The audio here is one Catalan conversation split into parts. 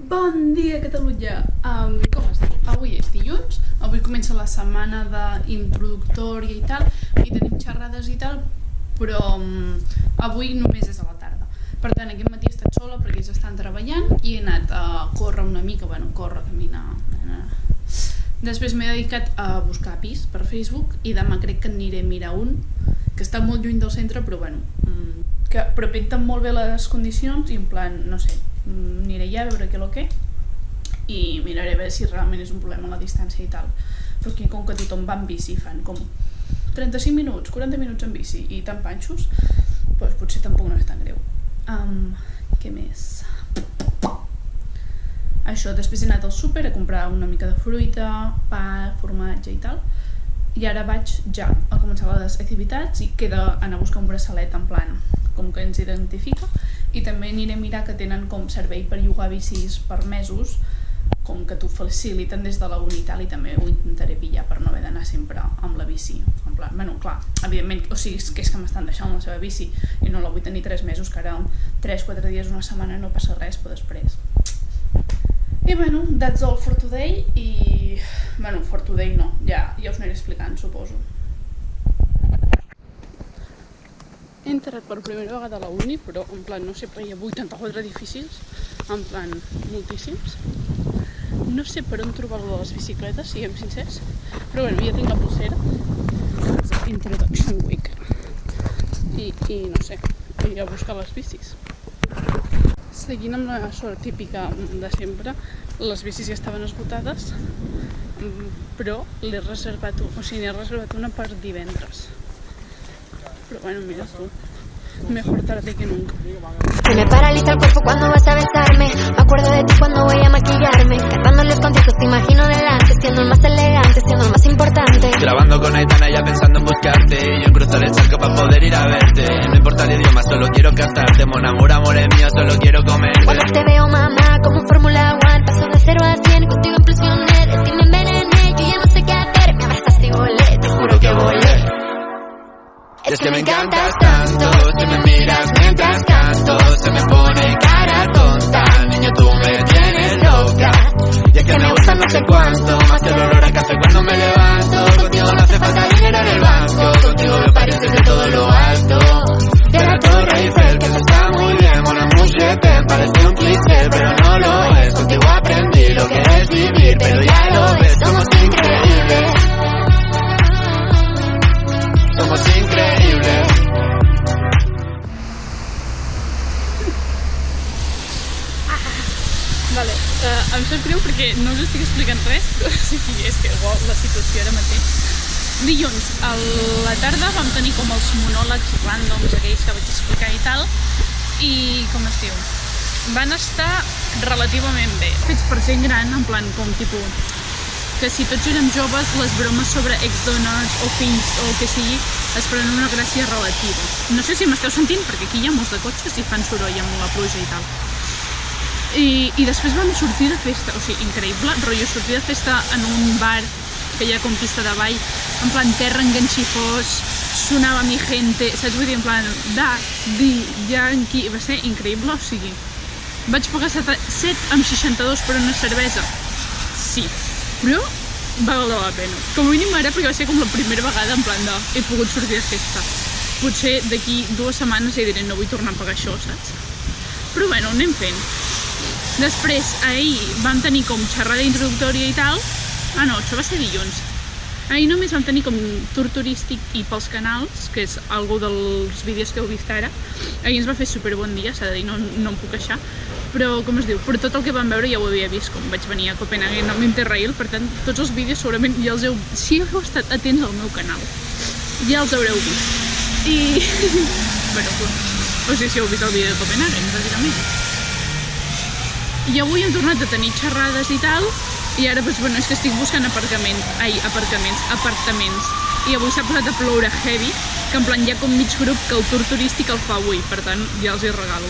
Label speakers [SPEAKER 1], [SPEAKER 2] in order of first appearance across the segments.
[SPEAKER 1] Bon dia, Catalunya! Com esteu? Avui és dilluns, avui comença la setmana d'introductòria i tal, i tenim xerrades i tal, però avui només és a la tarda. Per tant, aquest matí he estat sola perquè ells estan treballant i he anat a córrer una mica, córrer, caminar... Després m'he dedicat a buscar pis per Facebook i demà crec que aniré a mirar un, que està molt lluny del centre, però però pinten molt bé les condicions i en plan, no sé, aniré allà a veure què lo que i miraré a veure si realment és un problema la distància i tal. Però aquí com que tothom va en bici, fan com 35 minuts, 40 minuts en bici i tan panxos, doncs potser tampoc no és tan greu. Què més? Això, després he anat al súper a comprar una mica de fruita, pa, formatge i tal, i ara vaig ja a començar les activitats i queda anar a buscar un braçalet en plan com que ens identifica, i també aniré a mirar que tenen com servei per llogar bicis per mesos, com que t'ho faciliten des de la uni i tal, i també ho intentaré pillar per no haver d'anar sempre amb la bici. En plan, clar, evidentment, o sigui, que és que m'estan deixant la seva bici i no la vull tenir 3 mesos, que ara 3-4 dies, una setmana no passa res, però després. I that's all for today, i... for today no, ja us aniré explicant, suposo. He entrat per primera vegada a la uni, però en plan, no sé, però hi ha 84 edificis, en plan, moltíssims. No sé per on trobar-lo de les bicicletes, siguem sincers, però ja tinc la pulsera, Introduction Week, i no sé, aniré a buscar les bicis. Seguint amb la sort típica de sempre, les bicis ja estaven esgotades, però n'he reservat una per divendres. Però mira tu, mejor tarde que nunca.
[SPEAKER 2] Se me paraliza el cuerpo cuando vas a besarme. Me acuerdo de ti cuando voy a maquillarme. Cantando los conciertos te imagino delante, siendo el más elegante, siendo el más importante.
[SPEAKER 3] Grabando con Aitana ya pensando en buscarte, y yo en cruzar el charco para poder ir a verte. No importa el idioma, solo quiero cantarte. Mon amor es mío, solo quiero comerte.
[SPEAKER 2] Cuando te veo, mamá, como Fórmula 1, paso de 0 a 100, contigo implosioné. De ti me envenené, yo ya no sé qué hacer. Me abrazas y volé, te juro que volé.
[SPEAKER 3] Es que me encantas tanto, si me miras mientras canto, se me pone cara tonta, niño tú me tienes loca. Y es que me gusta no sé cuánto, más el olor a café cuando me levanto. Contigo no hace falta dinero en el banco, contigo me parece de todo lo alto. De la Torre Eiffel, que eso está muy bien, mon amour, je t'aime, parece un cliché, pero no lo es. Contigo aprendí lo que es vivir, pero ya lo ves, somos increíbles. Somos increïbles.
[SPEAKER 1] Vale, em sap greu perquè no us estic explicant res, però sí, és que uau, la situació ara mateix. Dilluns a la tarda vam tenir com els monòlegs ràndoms aquells que vaig explicar i tal, i com es diu? Van estar relativament bé. Fets per gent gran, en plan com tipus que si tots érem joves, les bromes sobre exdones o fills o el que sigui es prenen una gràcia relativa. No sé si m'esteu sentint, perquè aquí hi ha molts de cotxes i fan soroll amb la pluja i tal. I després vam sortir de festa, o sigui, increïble, rotllo, sortir de festa en un bar que hi ha com pista de ball, en plan terra enganxifós, sonava mi gente, saps? Vull dir, en plan, yankee, va ser increïble, o sigui, vaig pagar 7,62 per una cervesa, sí, però va valer la pena. Com a mínim ara, perquè va ser com la primera vegada en plan de he pogut sortir de festa. Potser d'aquí 2 setmanes ja diré no vull tornar a pagar això, saps? Però anem fent. Després, ahir vam tenir com xerrada introductòria i tal. Ah no, això va ser dilluns. Ahir només vam tenir com tour turístic i pels canals, que és algo dels vídeos que heu vist ara. Ahir ens va fer superbon dia, s'ha de dir, no em puc queixar. Però, com es diu, per tot el que vam veure ja ho havia vist, com vaig venir a Copenhagen amb Interrail, per tant, tots els vídeos segurament ja els heu... Si heu estat atents al meu canal, ja els haureu vist. I... o sigui, si heu vist el vídeo de Copenhagen, bàsicament. I avui hem tornat a tenir xerrades i tal, i ara, és que estic buscant apartaments. I avui s'ha posat a ploure heavy, que en plan hi ha com mig grup que el tour turístic el fa avui, per tant, ja els hi regalo.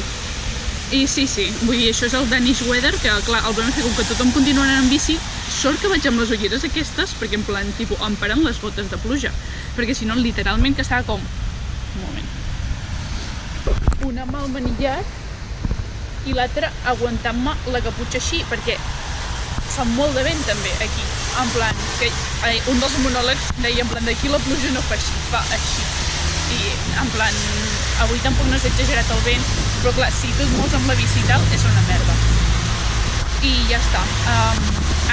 [SPEAKER 1] I sí, vull dir, això és el Danish Weather, que clar, el problema és que com que tothom continua anant amb bici, sort que vaig amb les ulleres aquestes, perquè en plan, tipus, em paren les gotes de pluja, perquè si no, literalment que estava com... Un moment. Una mà al manillat i l'altre aguantant-me la caputxa així, perquè fa molt de vent també aquí, en plan, que un dels monòlegs deia en plan d'aquí la pluja no fa així, fa així, i en plan, avui tampoc no és exagerat el vent, però clar, si tu et mous amb la bici i tal, és una merda. I ja està.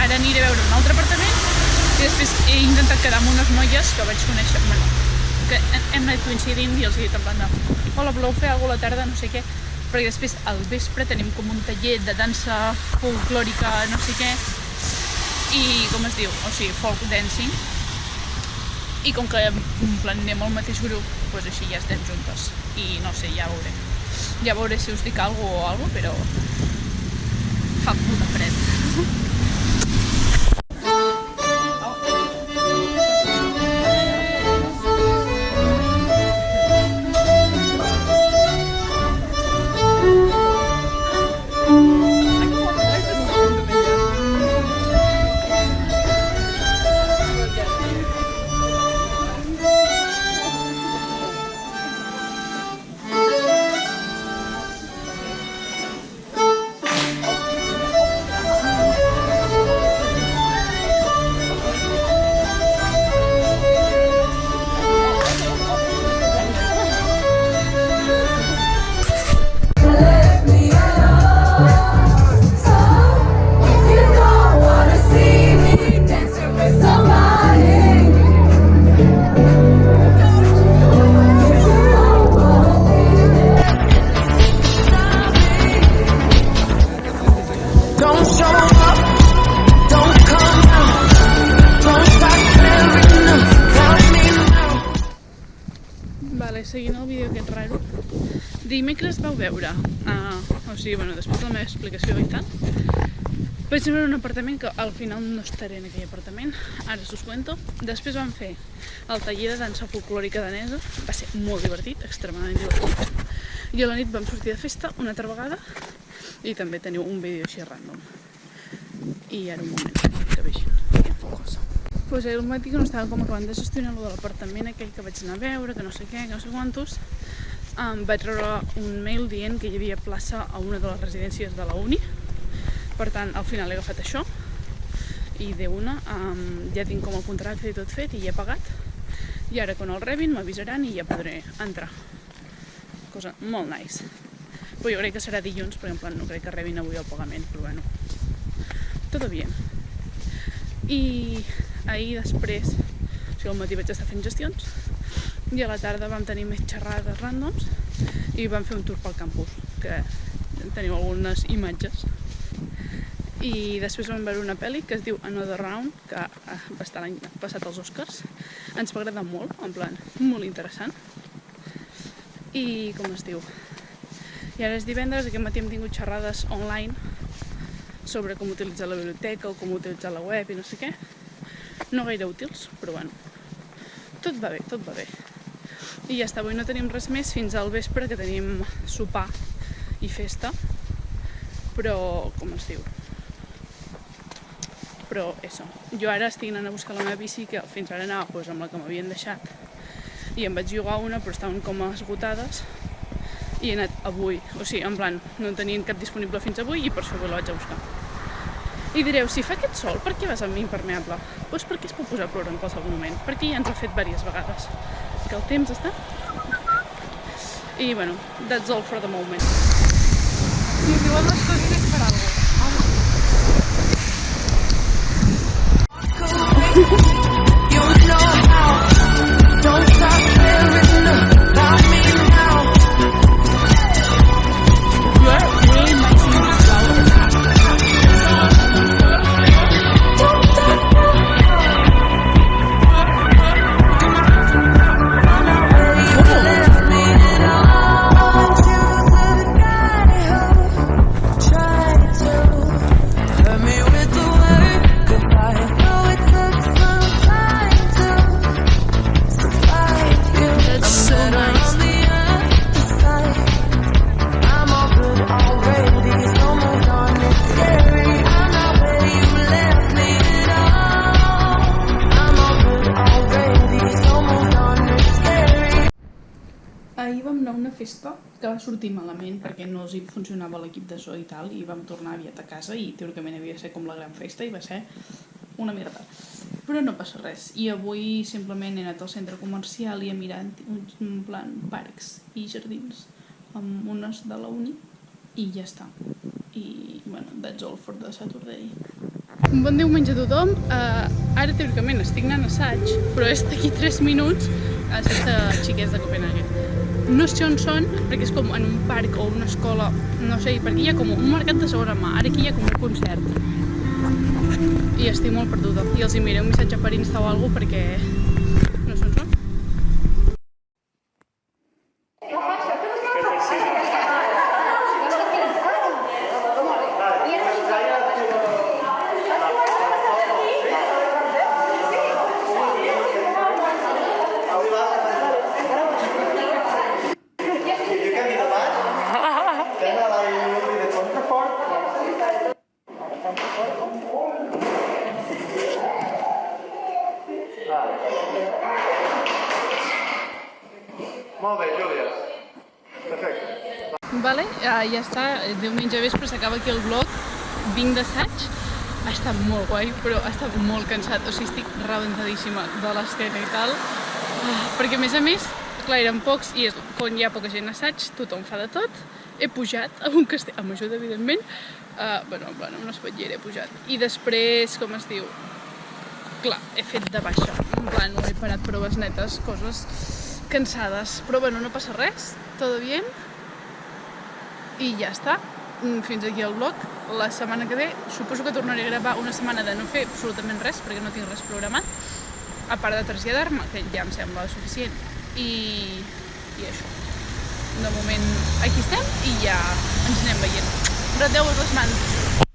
[SPEAKER 1] Ara aniré a veure un altre apartament i després he intentat quedar amb unes noies que vaig conèixer, bueno, que hem anat coincidint i els he dit en plan de hola, voleu fer alguna cosa a la tarda, no sé què, perquè després al vespre tenim com un taller de dansa folclòrica, no sé què, i com es diu, o sigui, folk dancing, i com que en plan anem al mateix grup, doncs així ja estem juntes, i no sé, ja veuré si us dic alguna cosa, però fa molt de fred. Seguint el vídeo aquest raro, dimecres vau veure, o sigui, bueno, després de la meva explicació i tal, vaig veure un apartament que al final no estaré en aquell apartament, ara us cuento. Després vam fer el taller de dansa folclòrica danesa, va ser molt divertit, extremadament divertit, i a la nit vam sortir de festa una altra vegada i també teniu un vídeo així random. I ara un moment, que vegin, que em fa cosa. Pues el matí que no estava com acabant de gestionar lo de l'apartament aquell que vaig anar a veure, que no sé què, que no sé quantos, vaig rebre un mail dient que hi havia plaça a una de les residències de la uni. Per tant, al final he agafat això i d'una ja tinc com el contracte i tot fet i ja he pagat. I ara quan el rebin m'avisaran i ja podré entrar. Cosa molt nice. Però jo crec que serà dilluns, perquè en plan no crec que rebin avui el pagament, però bueno, tot bien. I ahir després, o sigui, al matí vaig estar fent gestions i a la tarda vam tenir més xerrades randoms i vam fer un tour pel campus, que teniu algunes imatges. I després vam veure una pel·li que es diu Another Round, que va estar l'any passat als Oscars. Ens va agradar molt, en plan, molt interessant. I com es diu? I ara és divendres, aquest matí hem tingut xerrades online sobre com utilitzar la biblioteca o com utilitzar la web i no sé què. No gaire útils, però bueno, tot va bé, tot va bé. I ja està, avui no tenim res més fins al vespre, que tenim sopar i festa, però, com es diu? Però, això, jo ara estic anant a buscar la meva bici, que fins ara anava doncs, amb la que m'havien deixat, i em vaig llogar una, però estaven com esgotades, i he anat avui, o sigui, en plan, no en tenien cap disponible fins avui, i per això avui la vaig a buscar. I direu, si fa aquest sol, per què vas amb impermeable? Doncs perquè es pot posar a ploure en qualsevol moment, perquè ja ens ho ha fet diverses vegades. Que el temps està... I, bueno, that's all for the moment. Si us diuen les coses és per alguna
[SPEAKER 4] Try
[SPEAKER 1] festa que va sortir malament perquè no els hi funcionava l'equip de so i tal, i vam tornar aviat a casa i teòricament havia de ser com la gran festa i va ser una merda. Però no passa res. I avui simplement he anat al centre comercial i he mirat en plan parcs i jardins amb unes de la uni i ja està. I, bueno, that's all for the Saturday. Un bon diumenge a tothom. Ara teòricament estic anant a assaig, però és d'aquí 3 minuts a assaig de xiquets de Copenhagen. No sé on són, perquè és com en un parc o una escola, no sé, perquè hi ha com un mercat de segona mà, ara aquí hi ha com un concert. I estic molt perduda. I els enviaré un missatge per Insta o alguna cosa perquè no sé on són.
[SPEAKER 3] Molt bé, Júlia. Perfecte.
[SPEAKER 1] Vale, ja està, diumenge vespre s'acaba aquí el vlog, vinc d'assaig, ha estat molt guai, però ha estat molt cansat, o sigui, estic rebentadíssima de l'esquena i tal, perquè a més, clar, eren pocs i quan hi ha poca gent a assaig, tothom fa de tot, he pujat a un castell, amb ajuda evidentment, bueno, en plan, amb una espatllera he pujat, i després, com es diu, clar, he fet de baixa, en plan, no he parat proves netes, coses cansades, però bueno, no passa res, todo bien, i ja està, fins aquí el vlog. La setmana que ve suposo que tornaré a gravar una setmana de no fer absolutament res, perquè no tinc res programat, a part de traslladar-me, que ja em sembla suficient, i això. De moment aquí estem i ja ens anem veient. Ratlleu-vos les mans!